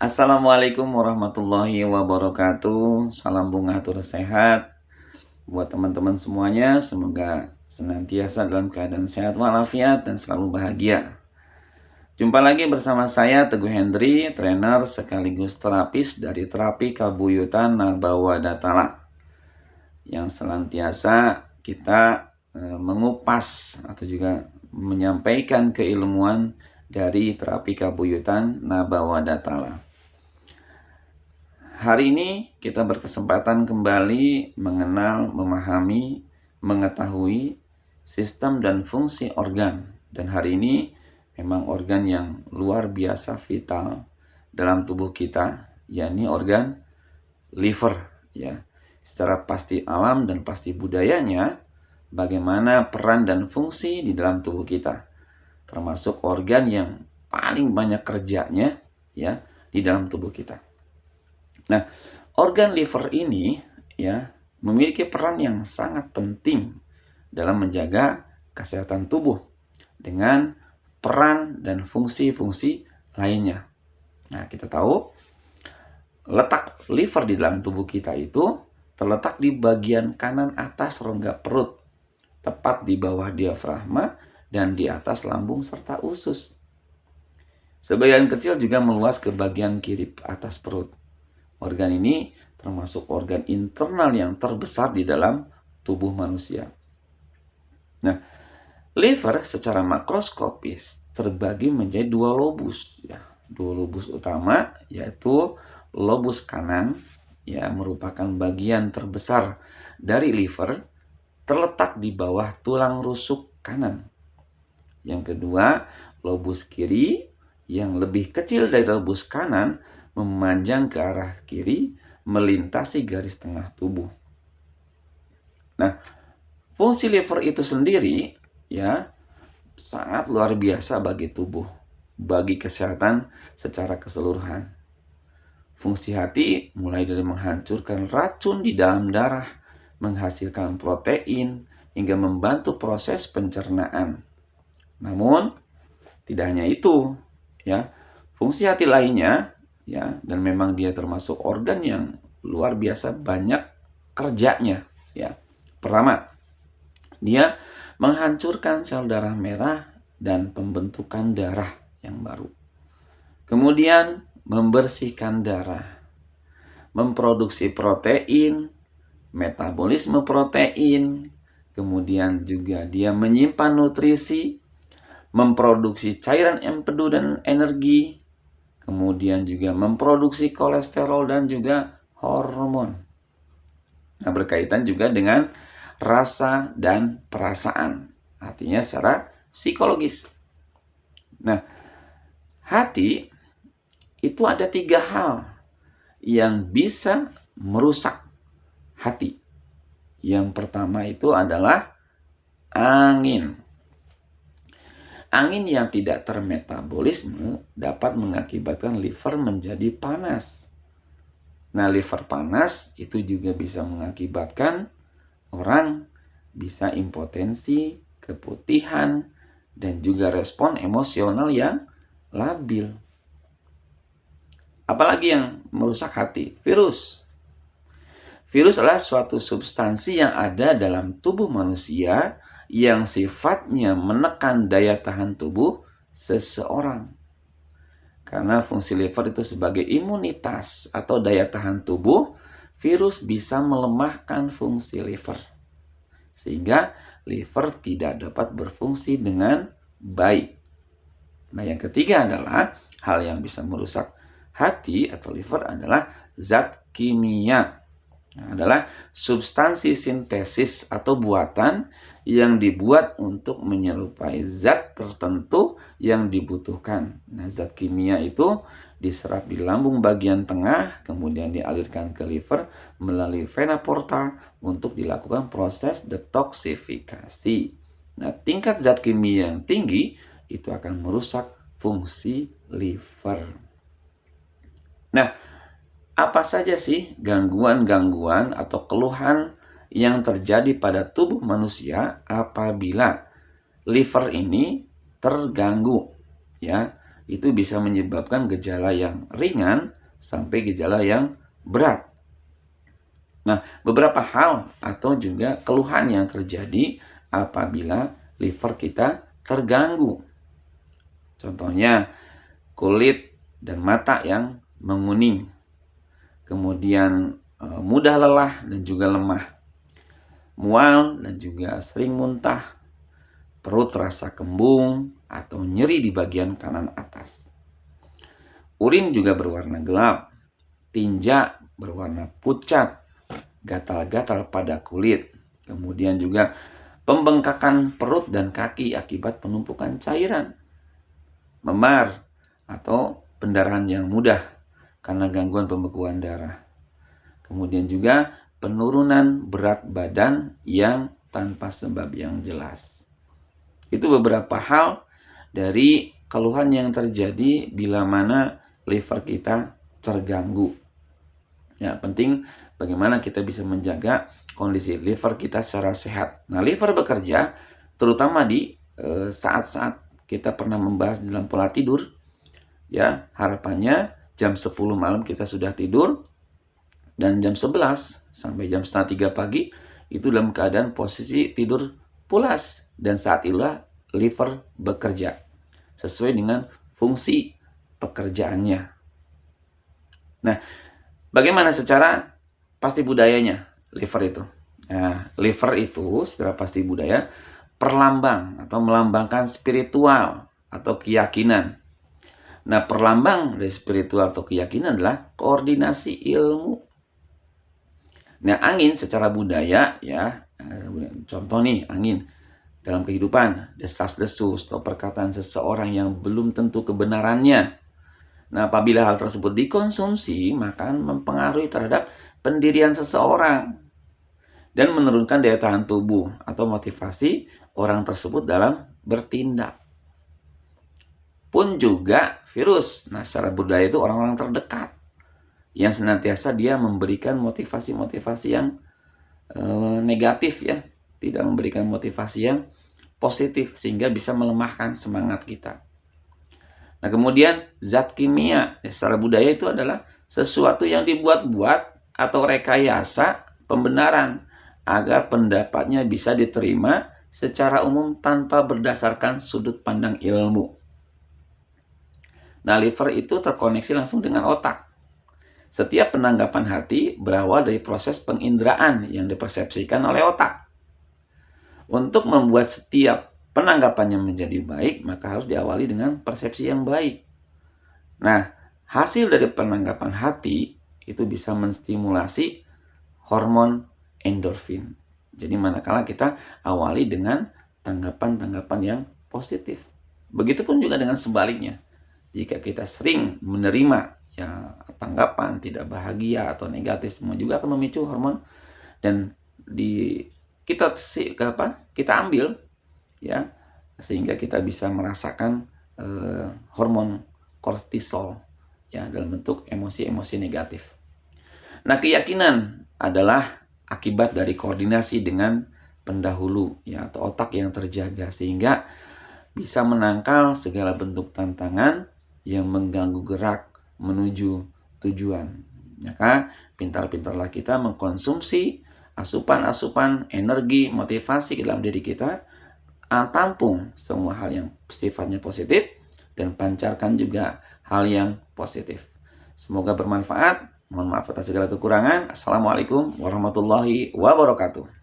Assalamualaikum warahmatullahi wabarakatuh. Salam bunga atur sehat buat teman-teman semuanya. Semoga senantiasa dalam keadaan sehat walafiat dan selalu bahagia. Jumpa lagi bersama saya Teguh Hendry, trainer sekaligus terapis dari terapi kabuyutan Nabawa Datala, yang senantiasa kita mengupas atau juga menyampaikan keilmuan dari terapi kabuyutan Nabawa Datala. Hari ini kita berkesempatan kembali mengenal, memahami, mengetahui sistem dan fungsi organ. Dan hari ini memang organ yang luar biasa vital dalam tubuh kita, yakni organ liver, ya. Secara pasti alam dan pasti budayanya, bagaimana peran dan fungsi di dalam tubuh kita, termasuk organ yang paling banyak kerjanya, ya, di dalam tubuh kita. Nah, organ liver ini, ya, memiliki peran yang sangat penting dalam menjaga kesehatan tubuh dengan peran dan fungsi-fungsi lainnya. Nah, kita tahu letak liver di dalam tubuh kita itu terletak di bagian kanan atas rongga perut, tepat di bawah diafragma dan di atas lambung serta usus. Sebagian kecil juga meluas ke bagian kiri atas perut. Organ ini termasuk organ internal yang terbesar di dalam tubuh manusia. Nah, liver secara makroskopis terbagi menjadi dua lobus, ya. Dua lobus utama, yaitu lobus kanan, ya, merupakan bagian terbesar dari liver, terletak di bawah tulang rusuk kanan. Yang kedua, lobus kiri yang lebih kecil dari lobus kanan memanjang ke arah kiri, melintasi garis tengah tubuh. Nah, fungsi liver itu sendiri, ya, sangat luar biasa bagi tubuh, bagi kesehatan secara keseluruhan. Fungsi hati mulai dari menghancurkan racun di dalam darah, menghasilkan protein, hingga membantu proses pencernaan. Namun, tidak hanya itu, ya. Fungsi hati lainnya, ya, dan memang dia termasuk organ yang luar biasa banyak kerjanya, ya. Pertama, dia menghancurkan sel darah merah dan pembentukan darah yang baru. Kemudian membersihkan darah, memproduksi protein, metabolisme protein, kemudian juga dia menyimpan nutrisi, memproduksi cairan empedu dan energi, kemudian juga memproduksi kolesterol dan juga hormon. Nah, berkaitan juga dengan rasa dan perasaan, artinya secara psikologis. Nah, hati itu ada 3 hal yang bisa merusak hati. Yang pertama itu adalah angin. Angin yang tidak termetabolisme dapat mengakibatkan liver menjadi panas. Nah, liver panas itu juga bisa mengakibatkan orang bisa impotensi, keputihan, dan juga respon emosional yang labil. Apalagi yang merusak hati? Virus. Virus adalah suatu substansi yang ada dalam tubuh manusia yang sifatnya menekan daya tahan tubuh seseorang. Karena fungsi liver itu sebagai imunitas atau daya tahan tubuh, virus bisa melemahkan fungsi liver. Sehingga liver tidak dapat berfungsi dengan baik. Nah, yang ketiga adalah hal yang bisa merusak hati atau liver adalah zat kimia. Adalah substansi sintesis atau buatan yang dibuat untuk menyerupai zat tertentu yang dibutuhkan. Nah, zat kimia itu diserap di lambung bagian tengah, kemudian dialirkan ke liver melalui vena porta untuk dilakukan proses detoksifikasi. Nah, tingkat zat kimia yang tinggi itu akan merusak fungsi liver. Nah, apa saja sih gangguan-gangguan atau keluhan yang terjadi pada tubuh manusia apabila liver ini terganggu, ya? itu bisa menyebabkan gejala yang ringan sampai gejala yang berat. Nah, beberapa hal atau juga keluhan yang terjadi apabila liver kita terganggu. Contohnya, kulit dan mata yang menguning. Kemudian mudah lelah dan juga lemah. Mual dan juga sering muntah. Perut terasa kembung atau nyeri di bagian kanan atas. Urin juga berwarna gelap. Tinja berwarna pucat. Gatal-gatal pada kulit. Kemudian juga pembengkakan perut dan kaki akibat penumpukan cairan. Memar atau pendarahan yang mudah karena gangguan pembekuan darah. Kemudian juga penurunan berat badan yang tanpa sebab yang jelas. Itu beberapa hal dari keluhan yang terjadi bila mana liver kita terganggu. Ya, penting bagaimana kita bisa menjaga kondisi liver kita secara sehat. Nah, liver bekerja terutama di saat-saat kita pernah membahas dalam pola tidur. Ya, harapannya jam 10 malam kita sudah tidur dan jam 11 sampai jam setengah 3 pagi itu dalam keadaan posisi tidur pulas, dan saat itulah liver bekerja sesuai dengan fungsi pekerjaannya. Nah, bagaimana secara pasti budayanya liver itu? Nah, liver itu secara pasti budaya perlambang atau melambangkan spiritual atau keyakinan. Nah, perlambang dari spiritual atau keyakinan adalah koordinasi ilmu. Nah, angin secara budaya ya, contoh nih angin dalam kehidupan, desas-desus atau perkataan seseorang yang belum tentu kebenarannya. Nah, apabila hal tersebut dikonsumsi, maka mempengaruhi terhadap pendirian seseorang dan menurunkan daya tahan tubuh atau motivasi orang tersebut dalam bertindak. Pun juga virus. Nah, secara budaya itu orang-orang terdekat yang senantiasa dia memberikan motivasi-motivasi yang negatif ya, tidak memberikan motivasi yang positif sehingga bisa melemahkan semangat kita. Nah, kemudian zat kimia secara budaya itu adalah sesuatu yang dibuat-buat atau rekayasa pembenaran agar pendapatnya bisa diterima secara umum tanpa berdasarkan sudut pandang ilmu. Nah, liver itu terkoneksi langsung dengan otak. Setiap penanggapan hati berawal dari proses penginderaan yang dipersepsikan oleh otak. Untuk membuat setiap penanggapannya menjadi baik, maka harus diawali dengan persepsi yang baik. Nah, hasil dari penanggapan hati itu bisa menstimulasi hormon endorfin. Jadi manakala kita awali dengan tanggapan-tanggapan yang positif. Begitupun juga dengan sebaliknya. Jika kita sering menerima ya tanggapan tidak bahagia atau negatif, semua juga akan memicu hormon, dan kita ambil ya sehingga kita bisa merasakan hormon kortisol ya dalam bentuk emosi-emosi negatif. Nah, keyakinan adalah akibat dari koordinasi dengan pendahulu ya atau otak yang terjaga sehingga bisa menangkal segala bentuk tantangan yang mengganggu gerak menuju tujuan. Maka pintar-pintarlah kita mengkonsumsi asupan-asupan energi, motivasi ke dalam diri kita, tampung semua hal yang sifatnya positif dan pancarkan juga hal yang positif. Semoga bermanfaat. Mohon maaf atas segala kekurangan. Assalamualaikum warahmatullahi wabarakatuh.